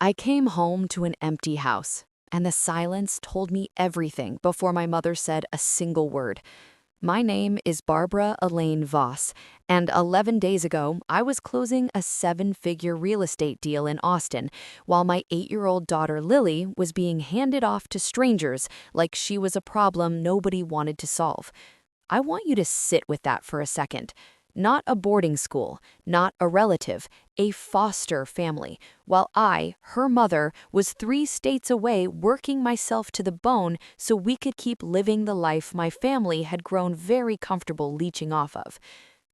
I came home to an empty house, and the silence told me everything before my mother said a single word. My name is Barbara Elaine Voss, and 11 days ago, I was closing a seven-figure real estate deal in Austin, while my 8-year-old daughter Lily was being handed off to strangers like she was a problem nobody wanted to solve. I want you to sit with that for a second. Not a boarding school, not a relative, a foster family, while I, her mother, was 3 states away working myself to the bone so we could keep living the life my family had grown very comfortable leeching off of.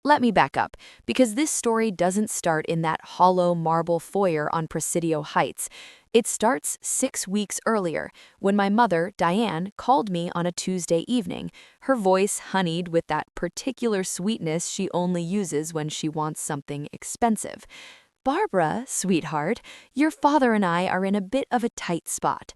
Let me back up, because this story doesn't start in that hollow marble foyer on Presidio Heights. It starts 6 weeks earlier, when my mother, Diane, called me on a Tuesday evening, her voice honeyed with that particular sweetness she only uses when she wants something expensive. "Barbara, sweetheart, your father and I are in a bit of a tight spot."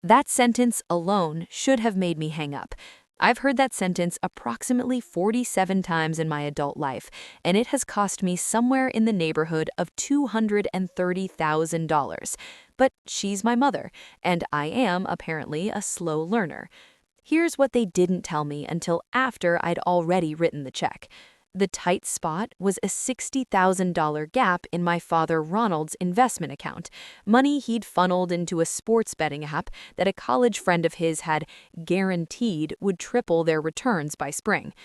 That sentence alone should have made me hang up. I've heard that sentence approximately 47 times in my adult life, and it has cost me somewhere in the neighborhood of $230,000. But she's my mother, and I am apparently a slow learner. Here's what they didn't tell me until after I'd already written the check. The tight spot was a $60,000 gap in my father Ronald's investment account, money he'd funneled into a sports betting app that a college friend of his had guaranteed would triple their returns by spring.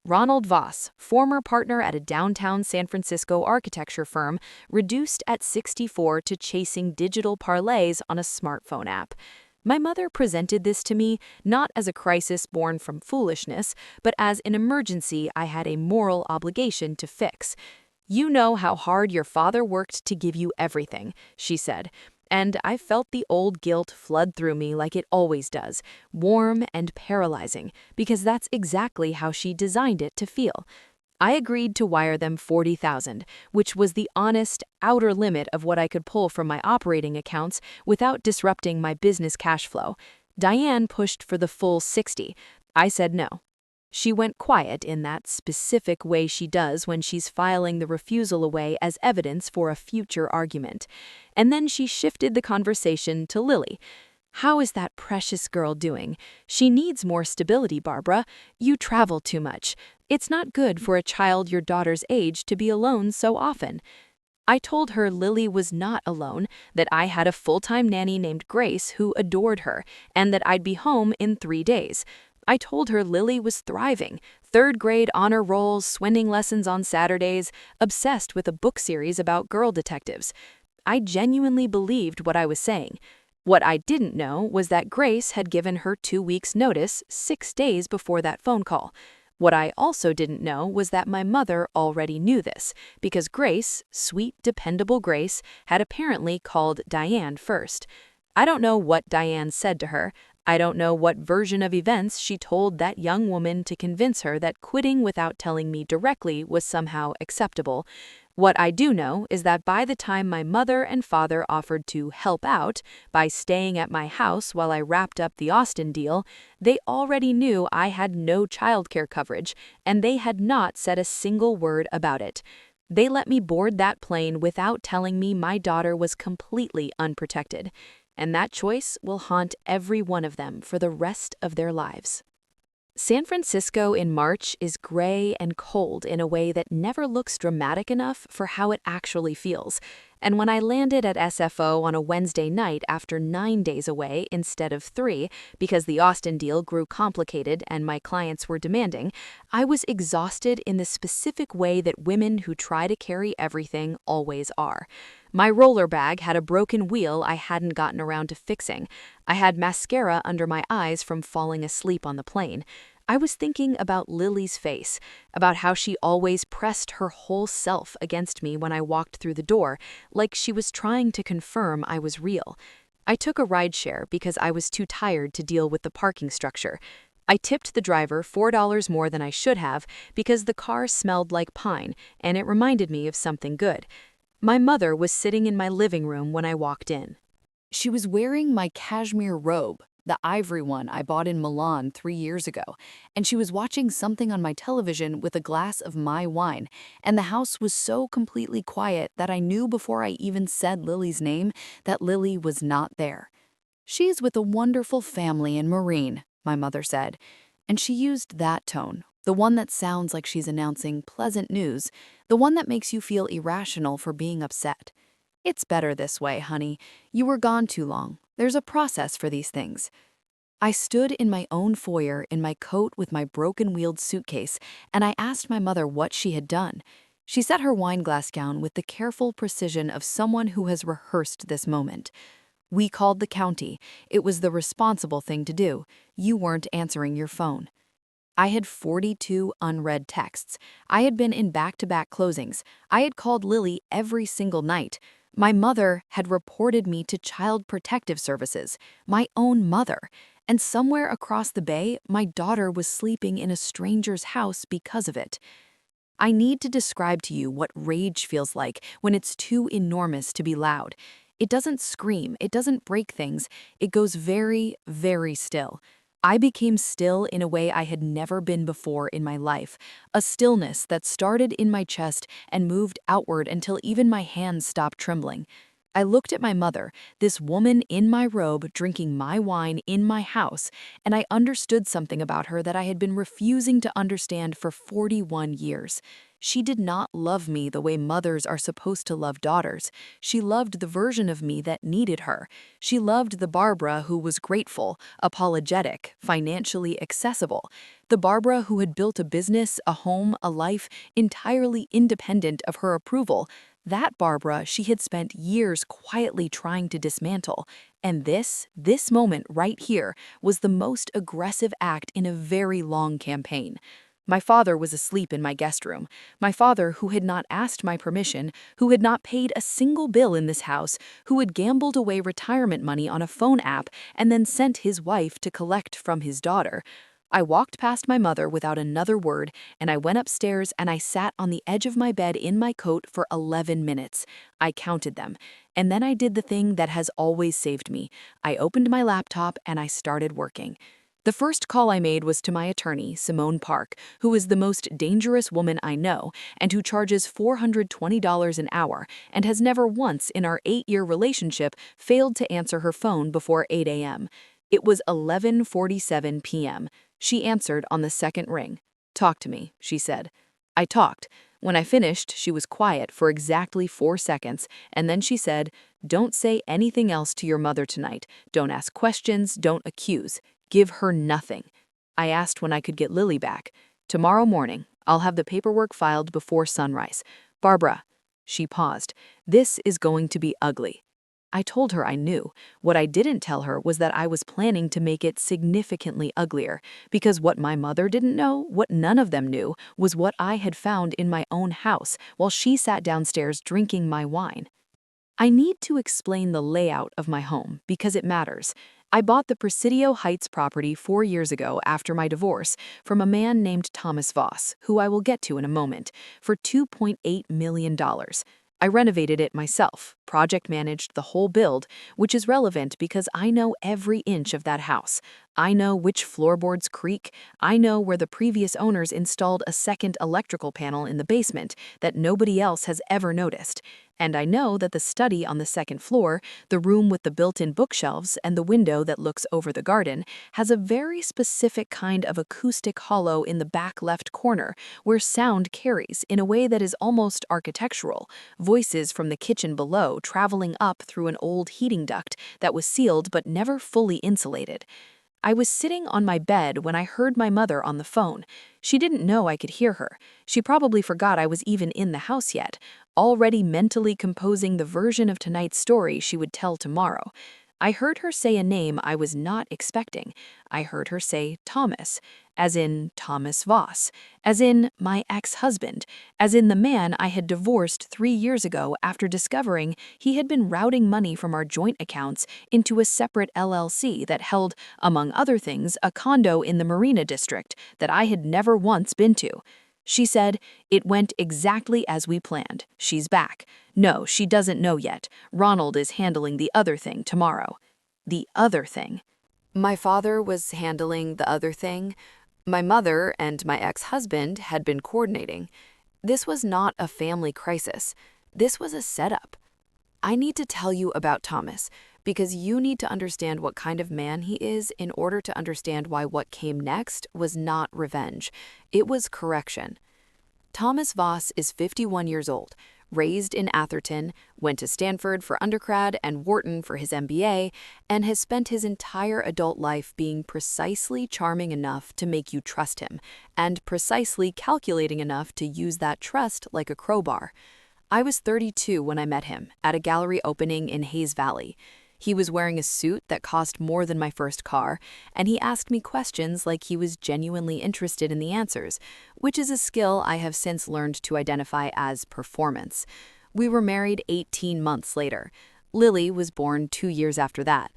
Ronald Voss, former partner at a downtown San Francisco architecture firm, reduced at 64 to chasing digital parlays on a smartphone app. My mother presented this to me not as a crisis born from foolishness, but as an emergency I had a moral obligation to fix. "You know how hard your father worked to give you everything," she said, and I felt the old guilt flood through me like it always does, warm and paralyzing, because that's exactly how she designed it to feel. I agreed to wire them $40,000, which was the honest, outer limit of what I could pull from my operating accounts without disrupting my business cash flow. Diane pushed for the full 60. I said no. She went quiet in that specific way she does when she's filing the refusal away as evidence for a future argument. And then she shifted the conversation to Lily. "How is that precious girl doing? She needs more stability, Barbara. You travel too much. It's not good for a child your daughter's age to be alone so often." I told her Lily was not alone, that I had a full-time nanny named Grace who adored her, and that I'd be home in 3 days. I told her Lily was thriving, third-grade honor rolls, swimming lessons on Saturdays, obsessed with a book series about girl detectives. I genuinely believed what I was saying. What I didn't know was that Grace had given her 2 weeks' notice 6 days before that phone call. What I also didn't know was that my mother already knew this, because Grace, sweet, dependable Grace, had apparently called Diane first. I don't know what Diane said to her. I don't know what version of events she told that young woman to convince her that quitting without telling me directly was somehow acceptable. What I do know is that by the time my mother and father offered to help out by staying at my house while I wrapped up the Austin deal, they already knew I had no childcare coverage, and they had not said a single word about it. They let me board that plane without telling me my daughter was completely unprotected, and that choice will haunt every one of them for the rest of their lives. San Francisco in March is gray and cold in a way that never looks dramatic enough for how it actually feels. And when I landed at SFO on a Wednesday night after 9 days away instead of 3, because the Austin deal grew complicated and my clients were demanding, I was exhausted in the specific way that women who try to carry everything always are. My roller bag had a broken wheel I hadn't gotten around to fixing. I had mascara under my eyes from falling asleep on the plane. I was thinking about Lily's face, about how she always pressed her whole self against me when I walked through the door, like she was trying to confirm I was real. I took a rideshare because I was too tired to deal with the parking structure. I tipped the driver $4 more than I should have because the car smelled like pine, and it reminded me of something good. My mother was sitting in my living room when I walked in. She was wearing my cashmere robe, the ivory one I bought in Milan 3 years ago, and she was watching something on my television with a glass of my wine, and the house was so completely quiet that I knew before I even said Lily's name that Lily was not there. "She's with a wonderful family in Marine," my mother said, and she used that tone, the one that sounds like she's announcing pleasant news, the one that makes you feel irrational for being upset. "It's better this way, honey. You were gone too long. There's a process for these things." I stood in my own foyer in my coat with my broken-wheeled suitcase, and I asked my mother what she had done. She set her wine glass down with the careful precision of someone who has rehearsed this moment. "We called the county. It was the responsible thing to do. You weren't answering your phone." I had 42 unread texts. I had been in back-to-back closings. I had called Lily every single night. My mother had reported me to Child Protective Services, my own mother. And somewhere across the bay, my daughter was sleeping in a stranger's house because of it. I need to describe to you what rage feels like when it's too enormous to be loud. It doesn't scream, it doesn't break things, it goes very, very still. I became still in a way I had never been before in my life, a stillness that started in my chest and moved outward until even my hands stopped trembling. I looked at my mother, this woman in my robe drinking my wine in my house, and I understood something about her that I had been refusing to understand for 41 years. She did not love me the way mothers are supposed to love daughters. She loved the version of me that needed her. She loved the Barbara who was grateful, apologetic, financially accessible. The Barbara who had built a business, a home, a life entirely independent of her approval. That Barbara she had spent years quietly trying to dismantle. And this moment right here, was the most aggressive act in a very long campaign. My father was asleep in my guest room. My father, who had not asked my permission, who had not paid a single bill in this house, who had gambled away retirement money on a phone app and then sent his wife to collect from his daughter. I walked past my mother without another word, and I went upstairs and I sat on the edge of my bed in my coat for 11 minutes. I counted them. And then I did the thing that has always saved me. I opened my laptop and I started working. The first call I made was to my attorney, Simone Park, who is the most dangerous woman I know and who charges $420 an hour and has never once in our 8-year relationship failed to answer her phone before 8 a.m. It was 11:47 p.m. She answered on the second ring. "Talk to me," she said. I talked. When I finished, she was quiet for exactly 4 seconds, and then she said, "Don't say anything else to your mother tonight. Don't ask questions, don't accuse. Give her nothing." I asked when I could get Lily back. "Tomorrow morning. I'll have the paperwork filed before sunrise. Barbara." She paused. "This is going to be ugly." I told her I knew. What I didn't tell her was that I was planning to make it significantly uglier, because what my mother didn't know, what none of them knew, was what I had found in my own house while she sat downstairs drinking my wine. I need to explain the layout of my home because it matters. I bought the Presidio Heights property 4 years ago after my divorce from a man named Thomas Voss, who I will get to in a moment, for $2.8 million. I renovated it myself, project managed the whole build, which is relevant because I know every inch of that house. I know which floorboards creak. I know where the previous owners installed a second electrical panel in the basement that nobody else has ever noticed. And I know that the study on the second floor, the room with the built-in bookshelves and the window that looks over the garden, has a very specific kind of acoustic hollow in the back left corner where sound carries in a way that is almost architectural, voices from the kitchen below traveling up through an old heating duct that was sealed but never fully insulated. I was sitting on my bed when I heard my mother on the phone. She didn't know I could hear her. She probably forgot I was even in the house yet, already mentally composing the version of tonight's story she would tell tomorrow. I heard her say a name I was not expecting. I heard her say Thomas, as in Thomas Voss, as in my ex-husband, as in the man I had divorced 3 years ago after discovering he had been routing money from our joint accounts into a separate LLC that held, among other things, a condo in the Marina District that I had never once been to. She said, "It went exactly as we planned. She's back. No, she doesn't know yet. Ronald is handling the other thing tomorrow." The other thing. My father was handling the other thing. My mother and my ex-husband had been coordinating. This was not a family crisis. This was a setup. I need to tell you about Thomas because you need to understand what kind of man he is in order to understand why what came next was not revenge. It was correction. Thomas Voss is 51 years old, raised in Atherton, went to Stanford for undergrad and Wharton for his MBA, and has spent his entire adult life being precisely charming enough to make you trust him, and precisely calculating enough to use that trust like a crowbar. I was 32 when I met him at a gallery opening in Hayes Valley. He was wearing a suit that cost more than my first car, and he asked me questions like he was genuinely interested in the answers, which is a skill I have since learned to identify as performance. We were married 18 months later. Lily was born 2 years after that.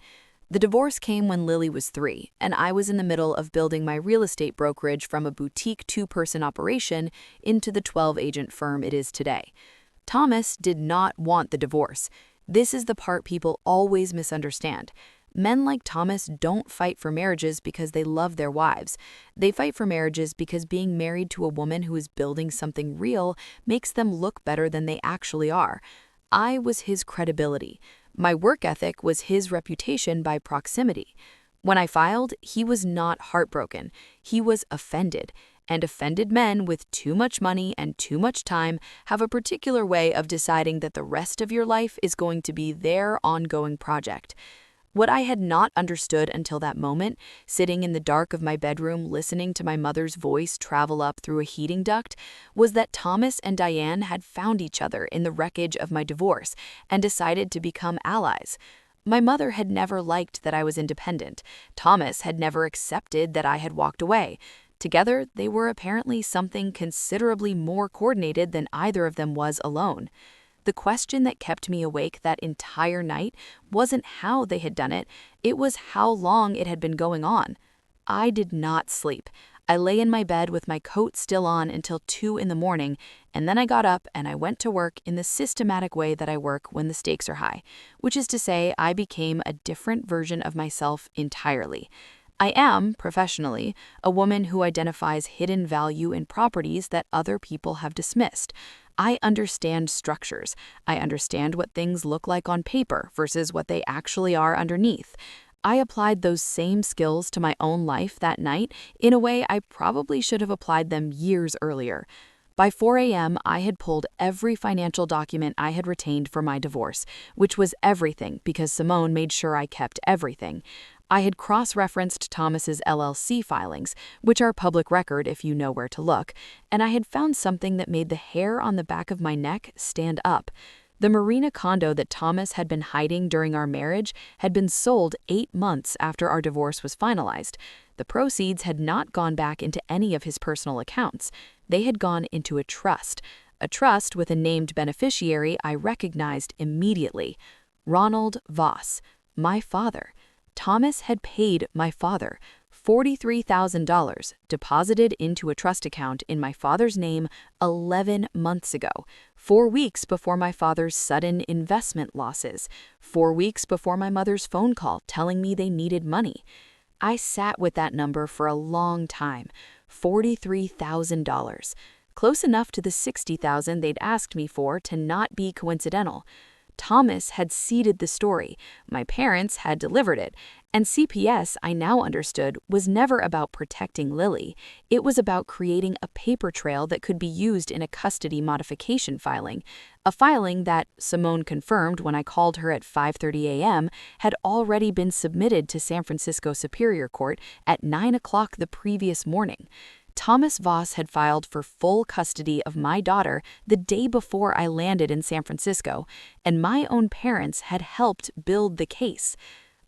The divorce came when Lily was 3, and I was in the middle of building my real estate brokerage from a boutique 2-person operation into the 12-agent firm it is today. Thomas did not want the divorce. This is the part people always misunderstand. Men like Thomas don't fight for marriages because they love their wives. They fight for marriages because being married to a woman who is building something real makes them look better than they actually are. I was his credibility. My work ethic was his reputation by proximity. When I filed, he was not heartbroken. He was offended. And offended men with too much money and too much time have a particular way of deciding that the rest of your life is going to be their ongoing project. What I had not understood until that moment, sitting in the dark of my bedroom listening to my mother's voice travel up through a heating duct, was that Thomas and Diane had found each other in the wreckage of my divorce and decided to become allies. My mother had never liked that I was independent. Thomas had never accepted that I had walked away. Together, they were apparently something considerably more coordinated than either of them was alone. The question that kept me awake that entire night wasn't how they had done it, it was how long it had been going on. I did not sleep. I lay in my bed with my coat still on until 2 in the morning, and then I got up and I went to work in the systematic way that I work when the stakes are high, which is to say I became a different version of myself entirely. I am, professionally, a woman who identifies hidden value in properties that other people have dismissed. I understand structures. I understand what things look like on paper versus what they actually are underneath. I applied those same skills to my own life that night in a way I probably should have applied them years earlier. By 4 a.m., I had pulled every financial document I had retained for my divorce, which was everything because Simone made sure I kept everything. I had cross-referenced Thomas's LLC filings, which are public record if you know where to look, and I had found something that made the hair on the back of my neck stand up. The marina condo that Thomas had been hiding during our marriage had been sold 8 months after our divorce was finalized. The proceeds had not gone back into any of his personal accounts. They had gone into a trust with a named beneficiary I recognized immediately. Ronald Voss, my father. Thomas had paid my father $43,000 deposited into a trust account in my father's name 11 months ago, 4 weeks before my father's sudden investment losses, 4 weeks before my mother's phone call telling me they needed money. I sat with that number for a long time, $43,000, close enough to the $60,000 they'd asked me for to not be coincidental. Thomas had seeded the story, my parents had delivered it, and CPS, I now understood, was never about protecting Lily. It was about creating a paper trail that could be used in a custody modification filing, a filing that, Simone confirmed when I called her at 5:30 a.m., had already been submitted to San Francisco Superior Court at 9 o'clock the previous morning. Thomas Voss had filed for full custody of my daughter the day before I landed in San Francisco, and my own parents had helped build the case.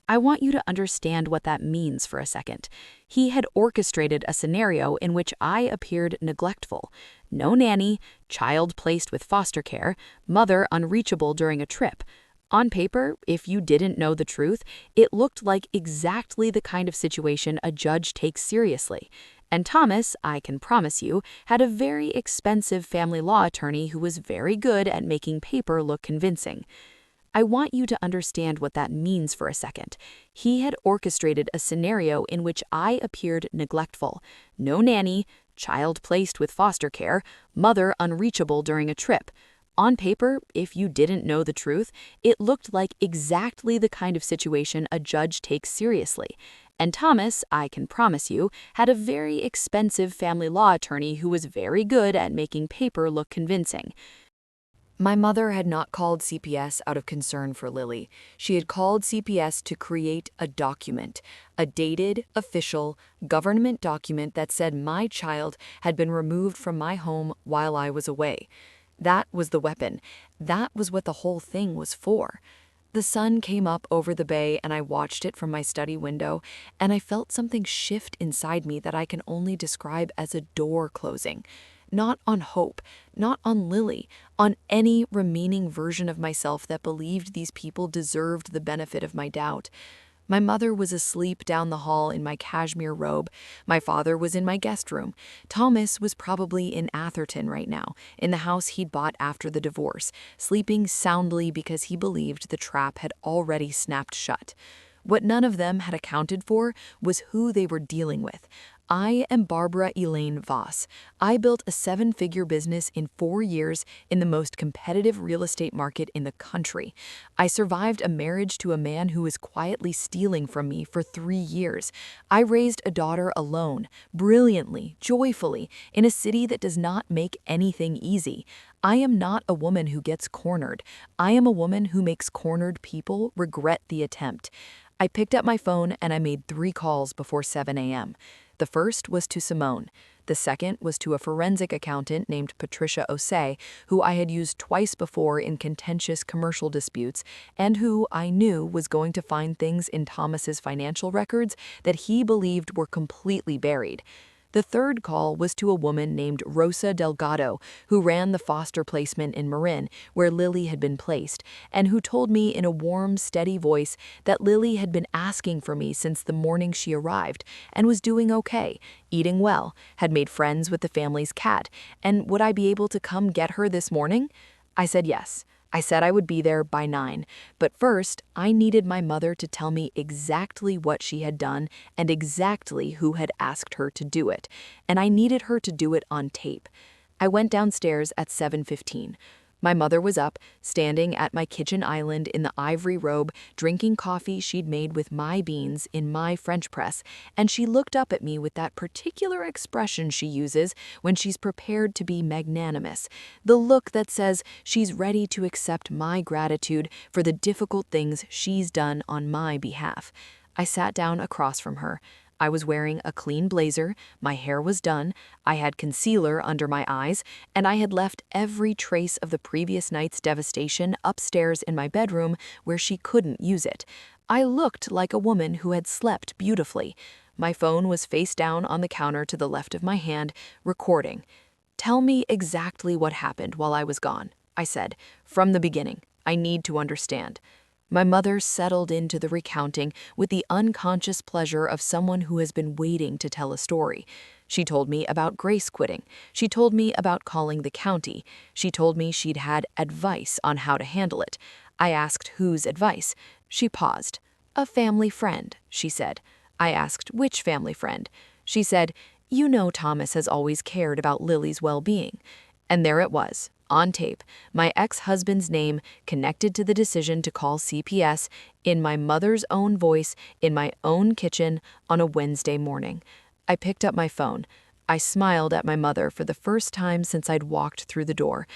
I want you to understand what that means for a second. He had orchestrated a scenario in which I appeared neglectful. No nanny, child placed with foster care, mother unreachable during a trip. On paper, if you didn't know the truth, it looked like exactly the kind of situation a judge takes seriously. And Thomas, I can promise you, had a very expensive family law attorney who was very good at making paper look convincing. I want you to understand what that means for a second. He had orchestrated a scenario in which I appeared neglectful. No nanny, child placed with foster care, mother unreachable during a trip. On paper, if you didn't know the truth, it looked like exactly the kind of situation a judge takes seriously. And Thomas, I can promise you, had a very expensive family law attorney who was very good at making paper look convincing. My mother had not called CPS out of concern for Lily. She had called CPS to create a document, a dated, official, government document that said my child had been removed from my home while I was away. That was the weapon. That was what the whole thing was for. The sun came up over the bay and I watched it from my study window, and I felt something shift inside me that I can only describe as a door closing. Not on hope, not on Lily, on any remaining version of myself that believed these people deserved the benefit of my doubt. My mother was asleep down the hall in my cashmere robe. My father was in my guest room. Thomas was probably in Atherton right now, in the house he'd bought after the divorce, sleeping soundly because he believed the trap had already snapped shut. What none of them had accounted for was who they were dealing with. I am Barbara Elaine Voss. I built a 7-figure business in 4 years in the most competitive real estate market in the country. I survived a marriage to a man who was quietly stealing from me for 3 years. I raised a daughter alone, brilliantly, joyfully, in a city that does not make anything easy. I am not a woman who gets cornered. I am a woman who makes cornered people regret the attempt. I picked up my phone and I made 3 calls before 7 a.m. The first was to Simone. The second was to a forensic accountant named Patricia Osei, who I had used twice before in contentious commercial disputes, and who I knew was going to find things in Thomas's financial records that he believed were completely buried. The third call was to a woman named Rosa Delgado, who ran the foster placement in Marin, where Lily had been placed, and who told me in a warm, steady voice that Lily had been asking for me since the morning she arrived, and was doing okay, eating well, had made friends with the family's cat, and would I be able to come get her this morning? I said yes. I said I would be there by 9, but first I needed my mother to tell me exactly what she had done and exactly who had asked her to do it, and I needed her to do it on tape. I went downstairs at 7:15. My mother was up, standing at my kitchen island in the ivory robe, drinking coffee she'd made with my beans in my French press, and she looked up at me with that particular expression she uses when she's prepared to be magnanimous, the look that says she's ready to accept my gratitude for the difficult things she's done on my behalf. I sat down across from her. I was wearing a clean blazer, my hair was done, I had concealer under my eyes, and I had left every trace of the previous night's devastation upstairs in my bedroom where she couldn't use it. I looked like a woman who had slept beautifully. My phone was face down on the counter to the left of my hand, recording. "Tell me exactly what happened while I was gone," I said, "from the beginning. I need to understand." My mother settled into the recounting with the unconscious pleasure of someone who has been waiting to tell a story. She told me about Grace quitting. She told me about calling the county. She told me she'd had advice on how to handle it. I asked whose advice. She paused. "A family friend," she said. I asked which family friend. She said, "You know Thomas has always cared about Lily's well-being." And there it was, on tape, my ex-husband's name connected to the decision to call CPS in my mother's own voice in my own kitchen on a Wednesday morning. I picked up my phone. I smiled at my mother for the first time since I'd walked through the door.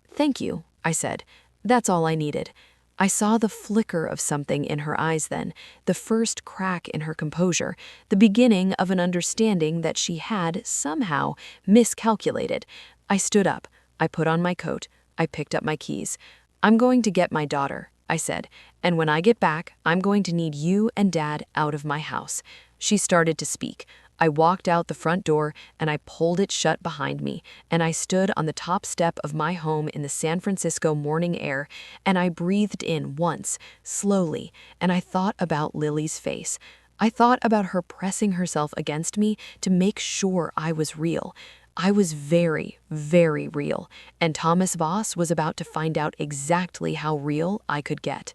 "Thank you," I said. "That's all I needed." I saw the flicker of something in her eyes then, the first crack in her composure, the beginning of an understanding that she had, somehow, miscalculated. I stood up. I put on my coat. I picked up my keys. "I'm going to get my daughter," I said, "and when I get back, I'm going to need you and Dad out of my house." She started to speak. I walked out the front door and I pulled it shut behind me, and I stood on the top step of my home in the San Francisco morning air, and I breathed in once, slowly, and I thought about Lily's face. I thought about her pressing herself against me to make sure I was real. I was very, very real, and Thomas Voss was about to find out exactly how real I could get.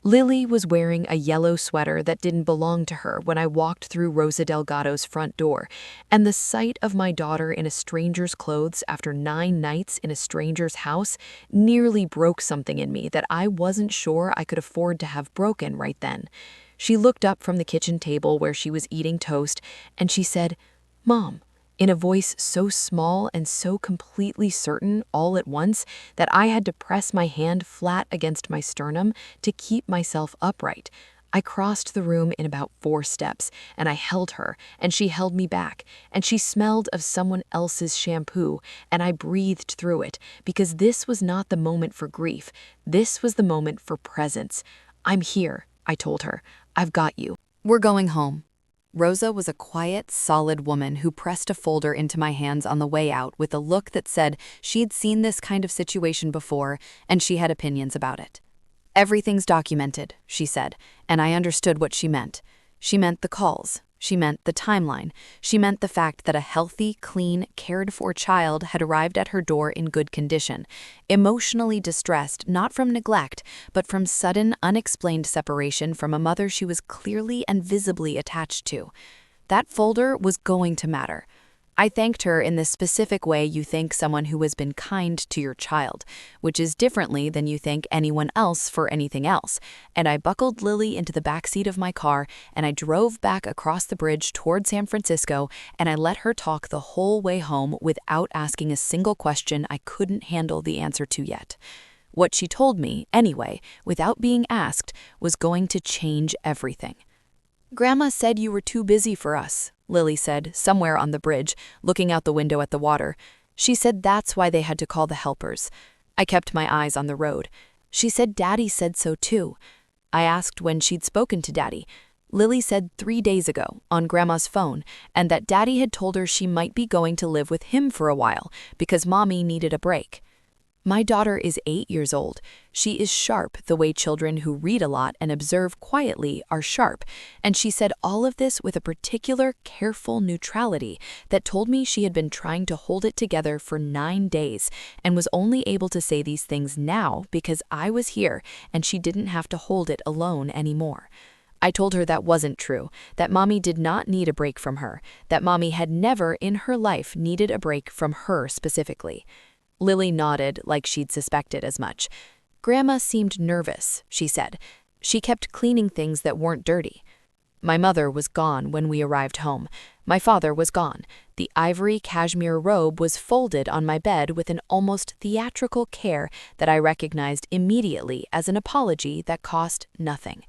Lily was wearing a yellow sweater that didn't belong to her when I walked through Rosa Delgado's front door, and the sight of my daughter in a stranger's clothes after 9 nights in a stranger's house nearly broke something in me that I wasn't sure I could afford to have broken right then. She looked up from the kitchen table where she was eating toast, and she said, "Mom," in a voice so small and so completely certain all at once that I had to press my hand flat against my sternum to keep myself upright. I crossed the room in about 4 steps, and I held her, and she held me back, and she smelled of someone else's shampoo, and I breathed through it, because this was not the moment for grief. This was the moment for presence. "I'm here," I told her. "I've got you." "We're going home." Rosa was a quiet, solid woman who pressed a folder into my hands on the way out with a look that said she'd seen this kind of situation before and she had opinions about it. "Everything's documented," she said, and I understood what she meant. She meant the calls. She meant the timeline. She meant the fact that a healthy, clean, cared-for child had arrived at her door in good condition, emotionally distressed not from neglect, but from sudden, unexplained separation from a mother she was clearly and visibly attached to. That folder was going to matter. I thanked her in the specific way you thank someone who has been kind to your child, which is differently than you thank anyone else for anything else, and I buckled Lily into the backseat of my car, and I drove back across the bridge toward San Francisco, and I let her talk the whole way home without asking a single question I couldn't handle the answer to yet. What she told me, anyway, without being asked, was going to change everything. "Grandma said you were too busy for us," Lily said, somewhere on the bridge, looking out the window at the water. "She said that's why they had to call the helpers." I kept my eyes on the road. "She said Daddy said so too." I asked when she'd spoken to Daddy. Lily said 3 days ago, on Grandma's phone, and that Daddy had told her she might be going to live with him for a while, because Mommy needed a break. My daughter is 8 years old. She is sharp the way children who read a lot and observe quietly are sharp, and she said all of this with a particular careful neutrality that told me she had been trying to hold it together for 9 days and was only able to say these things now because I was here and she didn't have to hold it alone anymore. I told her that wasn't true, that Mommy did not need a break from her, that Mommy had never in her life needed a break from her specifically. Lily nodded like she'd suspected as much. "Grandma seemed nervous," she said. "She kept cleaning things that weren't dirty." My mother was gone when we arrived home. My father was gone. The ivory cashmere robe was folded on my bed with an almost theatrical care that I recognized immediately as an apology that cost nothing.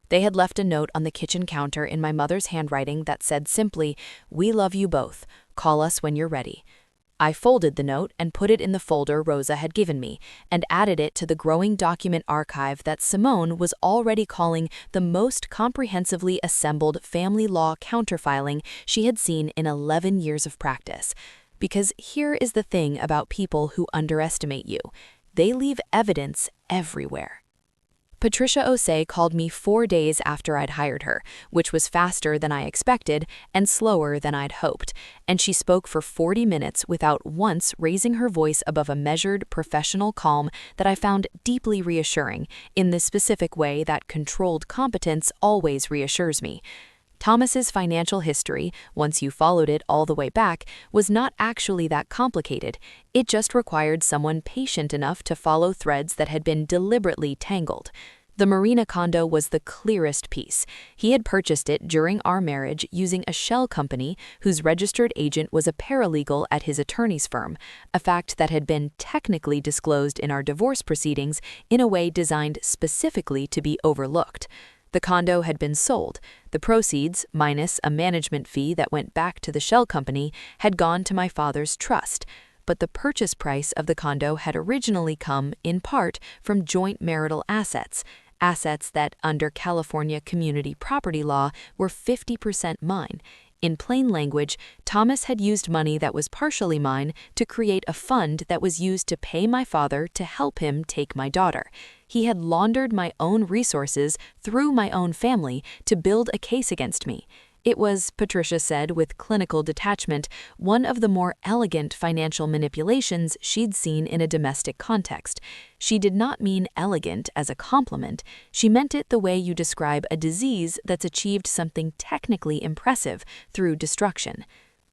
They had left a note on the kitchen counter in my mother's handwriting that said simply, "We love you both. Call us when you're ready." I folded the note and put it in the folder Rosa had given me, and added it to the growing document archive that Simone was already calling the most comprehensively assembled family law counterfiling she had seen in 11 years of practice. Because here is the thing about people who underestimate you. They leave evidence everywhere. Patricia Osei called me 4 days after I'd hired her, which was faster than I expected and slower than I'd hoped, and she spoke for 40 minutes without once raising her voice above a measured, professional calm that I found deeply reassuring, in the specific way that controlled competence always reassures me. Thomas's financial history, once you followed it all the way back, was not actually that complicated. It just required someone patient enough to follow threads that had been deliberately tangled. The Marina condo was the clearest piece. He had purchased it during our marriage using a shell company whose registered agent was a paralegal at his attorney's firm, a fact that had been technically disclosed in our divorce proceedings in a way designed specifically to be overlooked. The condo had been sold. The proceeds, minus a management fee that went back to the shell company, had gone to my father's trust. But the purchase price of the condo had originally come, in part, from joint marital assets that, under California community property law, were 50% mine. In plain language, Thomas had used money that was partially mine to create a fund that was used to pay my father to help him take my daughter. He had laundered my own resources through my own family to build a case against me. It was, Patricia said with clinical detachment, one of the more elegant financial manipulations she'd seen in a domestic context. She did not mean elegant as a compliment. She meant it the way you describe a disease that's achieved something technically impressive through destruction.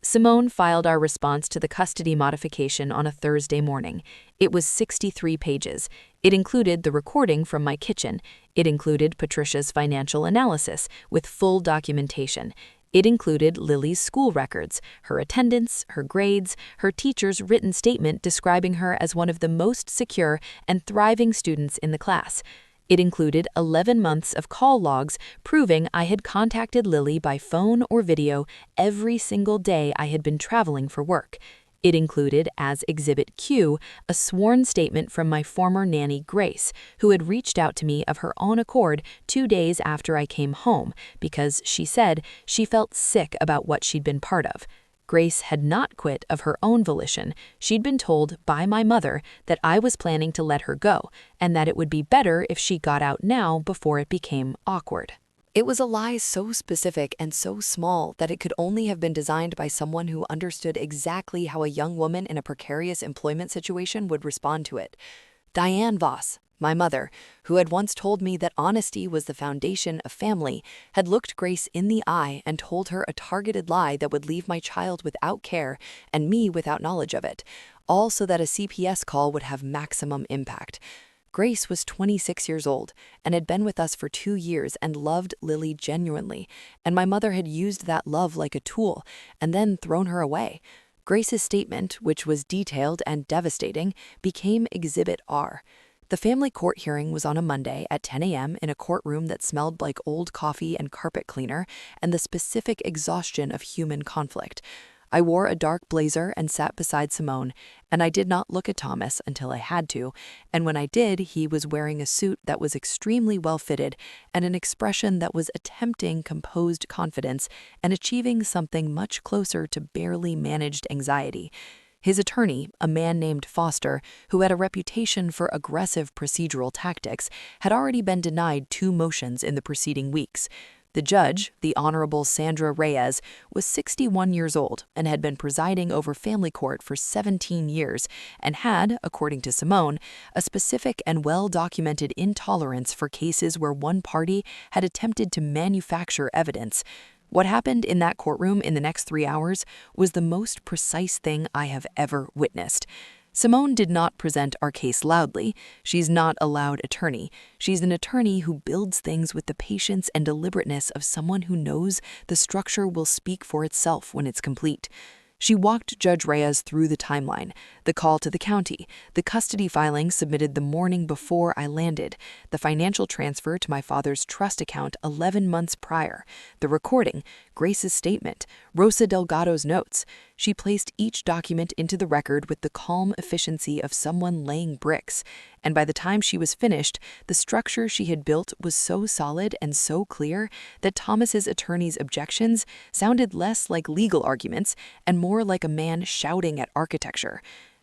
Simone filed our response to the custody modification on a Thursday morning. It was 63 pages. It included the recording from my kitchen. It included Patricia's financial analysis with full documentation. It included Lily's school records, her attendance, her grades, her teacher's written statement describing her as one of the most secure and thriving students in the class. It included 11 months of call logs proving I had contacted Lily by phone or video every single day I had been traveling for work. It included, as Exhibit Q, a sworn statement from my former nanny, Grace, who had reached out to me of her own accord 2 days after I came home because, she said, she felt sick about what she'd been part of. Grace had not quit of her own volition. She'd been told by my mother that I was planning to let her go, and that it would be better if she got out now before it became awkward. It was a lie so specific and so small that it could only have been designed by someone who understood exactly how a young woman in a precarious employment situation would respond to it. Diane Voss, my mother, who had once told me that honesty was the foundation of family, had looked Grace in the eye and told her a targeted lie that would leave my child without care and me without knowledge of it, all so that a CPS call would have maximum impact. Grace was 26 years old and had been with us for 2 years and loved Lily genuinely, and my mother had used that love like a tool and then thrown her away. Grace's statement, which was detailed and devastating, became Exhibit R. The family court hearing was on a Monday at 10 a.m. in a courtroom that smelled like old coffee and carpet cleaner and the specific exhaustion of human conflict. I wore a dark blazer and sat beside Simone, and I did not look at Thomas until I had to, and when I did, he was wearing a suit that was extremely well-fitted and an expression that was attempting composed confidence and achieving something much closer to barely managed anxiety. His attorney, a man named Foster, who had a reputation for aggressive procedural tactics, had already been denied 2 motions in the preceding weeks. The judge, the Honorable Sandra Reyes, was 61 years old and had been presiding over family court for 17 years and had, according to Simone, a specific and well-documented intolerance for cases where one party had attempted to manufacture evidence. What happened in that courtroom in the next 3 hours was the most precise thing I have ever witnessed. Simone did not present our case loudly. She's not a loud attorney. She's an attorney who builds things with the patience and deliberateness of someone who knows the structure will speak for itself when it's complete. She walked Judge Reyes through the timeline, the call to the county, the custody filing submitted the morning before I landed, the financial transfer to my father's trust account 11 months prior, the recording, Grace's statement, Rosa Delgado's notes. She placed each document into the record with the calm efficiency of someone laying bricks, and by the time she was finished, the structure she had built was so solid and so clear that Thomas's attorney's objections sounded less like legal arguments and more like a man shouting at architecture.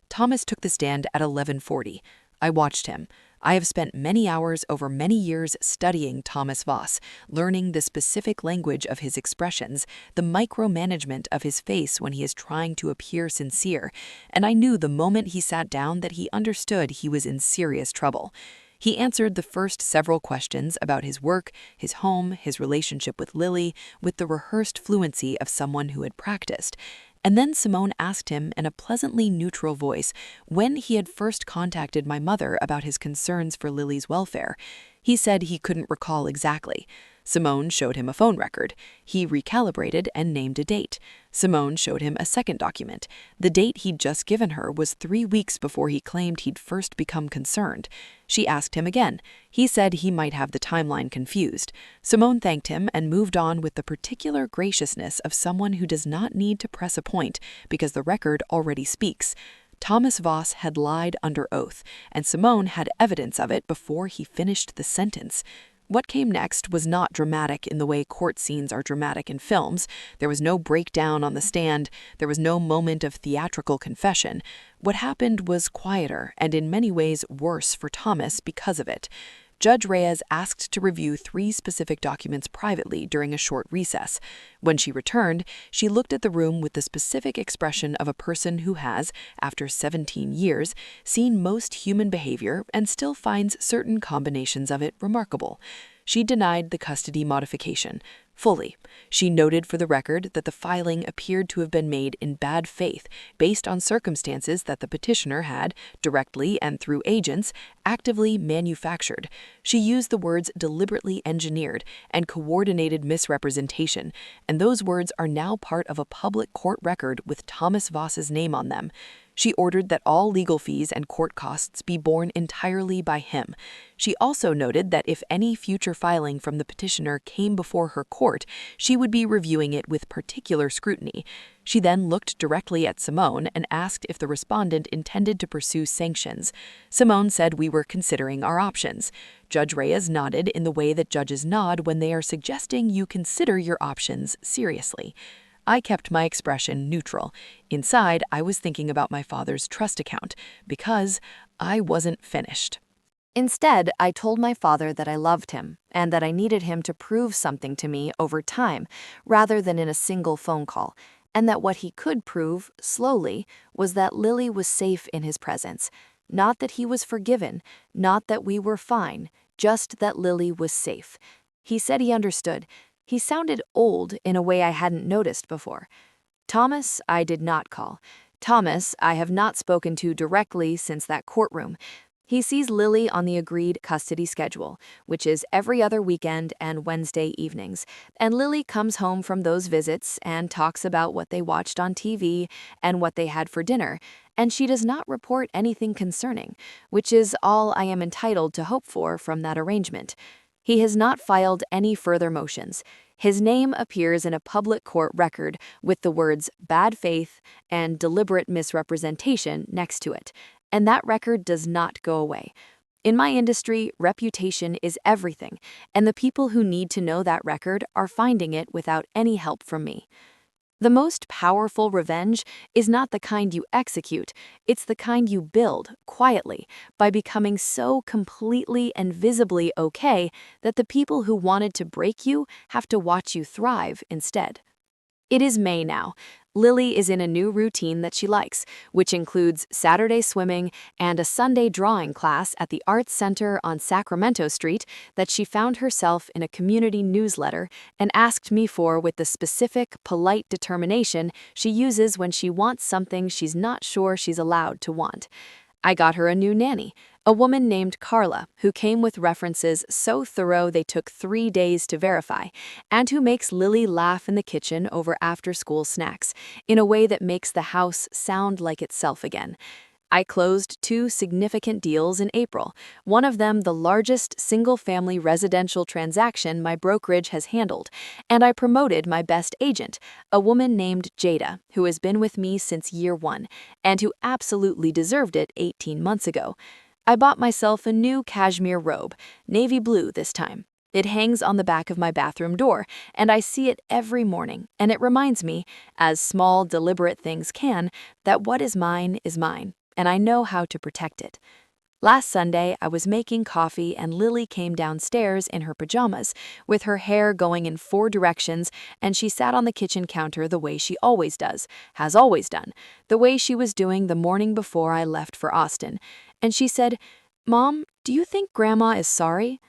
Thomas took the stand at 11:40. I watched him. I have spent many hours over many years studying Thomas Voss, learning the specific language of his expressions, the micromanagement of his face when he is trying to appear sincere, and I knew the moment he sat down that he understood he was in serious trouble. He answered the first several questions about his work, his home, his relationship with Lily, with the rehearsed fluency of someone who had practiced. And then Simone asked him in a pleasantly neutral voice when he had first contacted my mother about his concerns for Lily's welfare. He said he couldn't recall exactly. Simone showed him a phone record. He recalibrated and named a date. Simone showed him a second document. The date he'd just given her was 3 weeks before he claimed he'd first become concerned. She asked him again. He said he might have the timeline confused. Simone thanked him and moved on with the particular graciousness of someone who does not need to press a point because the record already speaks. Thomas Voss had lied under oath, and Simone had evidence of it before he finished the sentence. What came next was not dramatic in the way court scenes are dramatic in films. There was no breakdown on the stand. There was no moment of theatrical confession. What happened was quieter and in many ways worse for Thomas because of it. Judge Reyes asked to review 3 specific documents privately during a short recess. When she returned, she looked at the room with the specific expression of a person who has, after 17 years, seen most human behavior and still finds certain combinations of it remarkable. She denied the custody modification fully. She noted for the record that the filing appeared to have been made in bad faith based on circumstances that the petitioner had, directly and through agents, actively manufactured. She used the words deliberately engineered and coordinated misrepresentation, and those words are now part of a public court record with Thomas Voss's name on them. She ordered that all legal fees and court costs be borne entirely by him. She also noted that if any future filing from the petitioner came before her court, she would be reviewing it with particular scrutiny. She then looked directly at Simone and asked if the respondent intended to pursue sanctions. Simone said we were considering our options. Judge Reyes nodded in the way that judges nod when they are suggesting you consider your options seriously. I kept my expression neutral. Inside, I was thinking about my father's trust account, because I wasn't finished. Instead, I told my father that I loved him and that I needed him to prove something to me over time, rather than in a single phone call, and that what he could prove, slowly, was that Lily was safe in his presence. Not that he was forgiven, not that we were fine, just that Lily was safe. He said he understood. He sounded old in a way I hadn't noticed before. Thomas, I did not call. Thomas, I have not spoken to directly since that courtroom. He sees Lily on the agreed custody schedule, which is every other weekend and Wednesday evenings, and Lily comes home from those visits and talks about what they watched on TV and what they had for dinner, and she does not report anything concerning, which is all I am entitled to hope for from that arrangement. He has not filed any further motions. His name appears in a public court record with the words bad faith and deliberate misrepresentation next to it, and that record does not go away. In my industry, reputation is everything, and the people who need to know that record are finding it without any help from me. The most powerful revenge is not the kind you execute, it's the kind you build, quietly, by becoming so completely and visibly okay that the people who wanted to break you have to watch you thrive instead. It is May now. Lily is in a new routine that she likes, which includes Saturday swimming and a Sunday drawing class at the Arts Center on Sacramento Street that she found herself in a community newsletter and asked me for with the specific, polite determination she uses when she wants something she's not sure she's allowed to want. I got her a new nanny, a woman named Carla, who came with references so thorough they took 3 days to verify, and who makes Lily laugh in the kitchen over after-school snacks, in a way that makes the house sound like itself again. I closed 2 significant deals in April, one of them the largest single-family residential transaction my brokerage has handled, and I promoted my best agent, a woman named Jada, who has been with me since year 1, and who absolutely deserved it 18 months ago. I bought myself a new cashmere robe, navy blue this time. It hangs on the back of my bathroom door, and I see it every morning, and it reminds me, as small, deliberate things can, that what is mine, and I know how to protect it. Last Sunday, I was making coffee and Lily came downstairs in her pajamas, with her hair going in 4 directions, and she sat on the kitchen counter the way she always does, has always done, the way she was doing the morning before I left for Austin. And she said, "Mom, do you think Grandma is sorry?"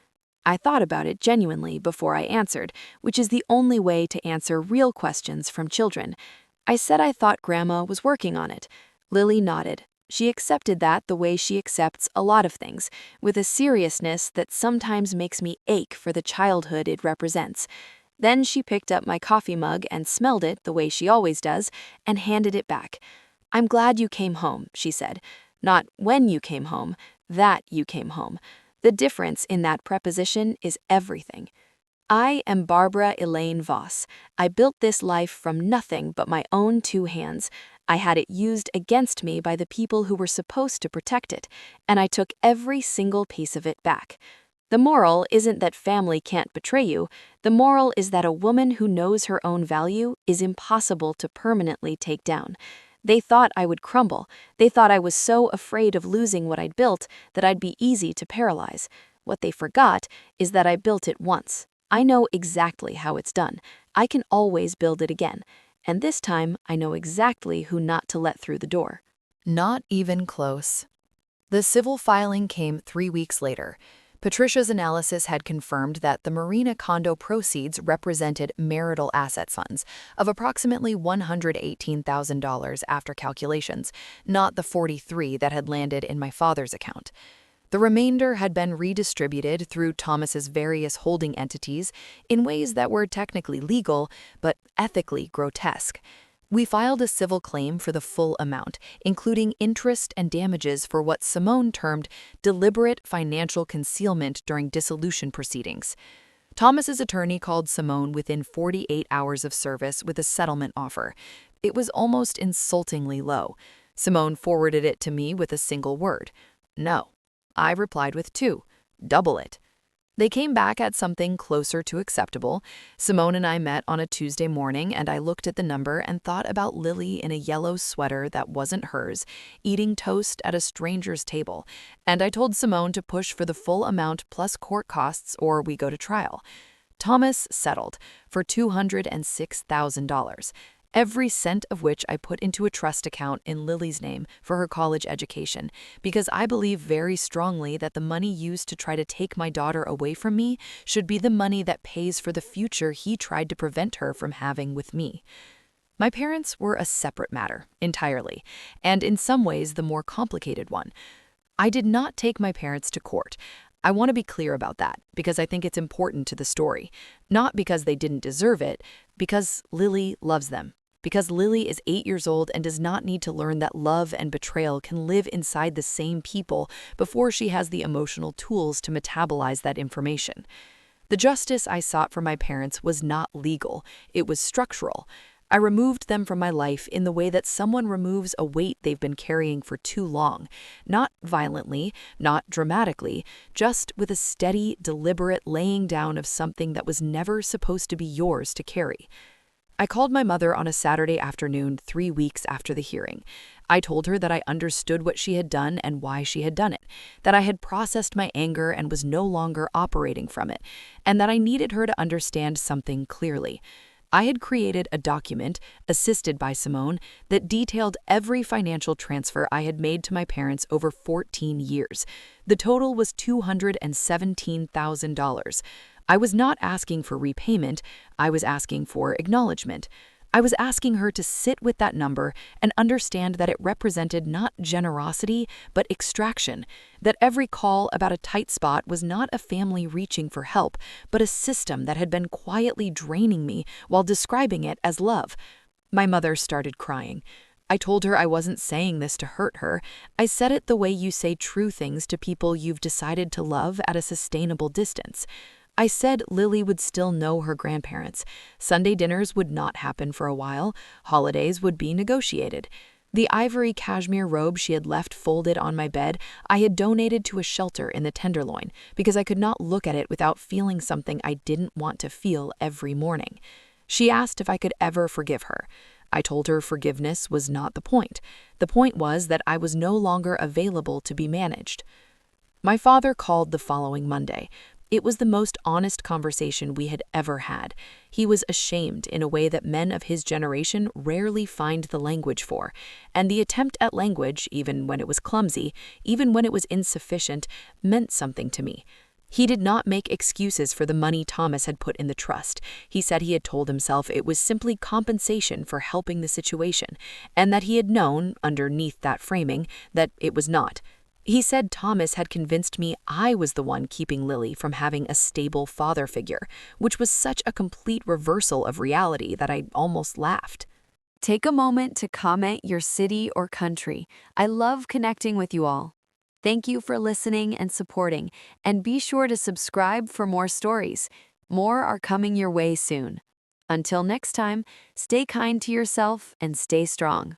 I thought about it genuinely before I answered, which is the only way to answer real questions from children. I said I thought Grandma was working on it. Lily nodded. She accepted that the way she accepts a lot of things, with a seriousness that sometimes makes me ache for the childhood it represents. Then she picked up my coffee mug and smelled it the way she always does, and handed it back. "I'm glad you came home," she said. "Not when you came home, that you came home." The difference in that preposition is everything. I am Barbara Elaine Voss. I built this life from nothing but my own 2 hands. I had it used against me by the people who were supposed to protect it, and I took every single piece of it back. The moral isn't that family can't betray you. The moral is that a woman who knows her own value is impossible to permanently take down. They thought I would crumble. They thought I was so afraid of losing what I'd built that I'd be easy to paralyze. What they forgot is that I built it once. I know exactly how it's done. I can always build it again. And this time, I know exactly who not to let through the door. Not even close. The civil filing came 3 weeks later. Patricia's analysis had confirmed that the Marina condo proceeds represented marital asset funds of approximately $118,000 after calculations, not the 43 that had landed in my father's account. The remainder had been redistributed through Thomas's various holding entities in ways that were technically legal, but ethically grotesque. We filed a civil claim for the full amount, including interest and damages for what Simone termed deliberate financial concealment during dissolution proceedings. Thomas's attorney called Simone within 48 hours of service with a settlement offer. It was almost insultingly low. Simone forwarded it to me with a single word: no. I replied with two: double it. They came back at something closer to acceptable. Simone and I met on a Tuesday morning, and I looked at the number and thought about Lily in a yellow sweater that wasn't hers, eating toast at a stranger's table. And I told Simone to push for the full amount plus court costs or we go to trial. Thomas settled for $206,000. Every cent of which I put into a trust account in Lily's name for her college education, because I believe very strongly that the money used to try to take my daughter away from me should be the money that pays for the future he tried to prevent her from having with me. My parents were a separate matter, entirely, and in some ways the more complicated one. I did not take my parents to court. I want to be clear about that, because I think it's important to the story. Not because they didn't deserve it, because Lily loves them. Because Lily is 8 years old and does not need to learn that love and betrayal can live inside the same people before she has the emotional tools to metabolize that information. The justice I sought for my parents was not legal, it was structural. I removed them from my life in the way that someone removes a weight they've been carrying for too long. Not violently, not dramatically, just with a steady, deliberate laying down of something that was never supposed to be yours to carry. I called my mother on a Saturday afternoon 3 weeks after the hearing. I told her that I understood what she had done and why she had done it, that I had processed my anger and was no longer operating from it, and that I needed her to understand something clearly. I had created a document, assisted by Simone, that detailed every financial transfer I had made to my parents over 14 years. The total was $217,000. I was not asking for repayment, I was asking for acknowledgement. I was asking her to sit with that number and understand that it represented not generosity, but extraction, that every call about a tight spot was not a family reaching for help, but a system that had been quietly draining me while describing it as love. My mother started crying. I told her I wasn't saying this to hurt her. I said it the way you say true things to people you've decided to love at a sustainable distance. I said Lily would still know her grandparents. Sunday dinners would not happen for a while. Holidays would be negotiated. The ivory cashmere robe she had left folded on my bed, I had donated to a shelter in the Tenderloin because I could not look at it without feeling something I didn't want to feel every morning. She asked if I could ever forgive her. I told her forgiveness was not the point. The point was that I was no longer available to be managed. My father called the following Monday. It was the most honest conversation we had ever had. He was ashamed in a way that men of his generation rarely find the language for, and the attempt at language, even when it was clumsy, even when it was insufficient, meant something to me. He did not make excuses for the money Thomas had put in the trust. He said he had told himself it was simply compensation for helping the situation, and that he had known, underneath that framing, that it was not. He said Thomas had convinced me I was the one keeping Lily from having a stable father figure, which was such a complete reversal of reality that I almost laughed. Take a moment to comment your city or country. I love connecting with you all. Thank you for listening and supporting, and be sure to subscribe for more stories. More are coming your way soon. Until next time, stay kind to yourself and stay strong.